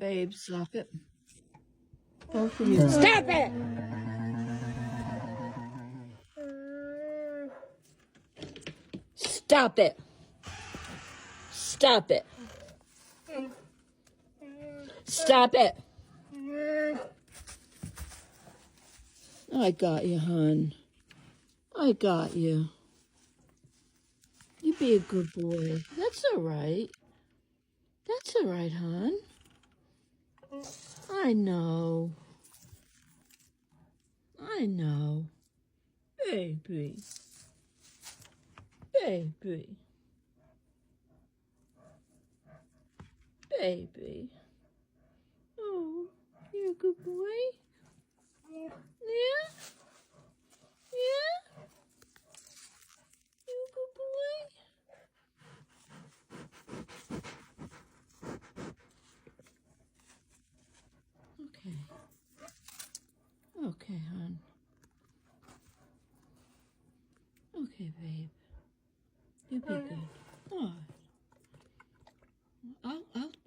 Babe, stop it. Both of you. Stop it! Stop it. Stop it. Stop it. I got you, hon. I got you. You be a good boy. That's all right. That's all right, hon. I know. I know. Baby. Baby. Baby. Oh, you're a good boy? Yeah? Yeah? You a good boy? Okay. Okay, hon. Okay, babe. You be good. Oh.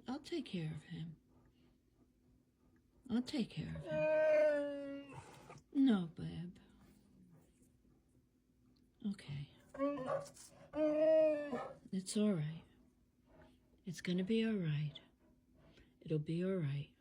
I'll take care of him. I'll take care of him. No, babe. Okay. It's all right. It's gonna be all right. It'll be all right.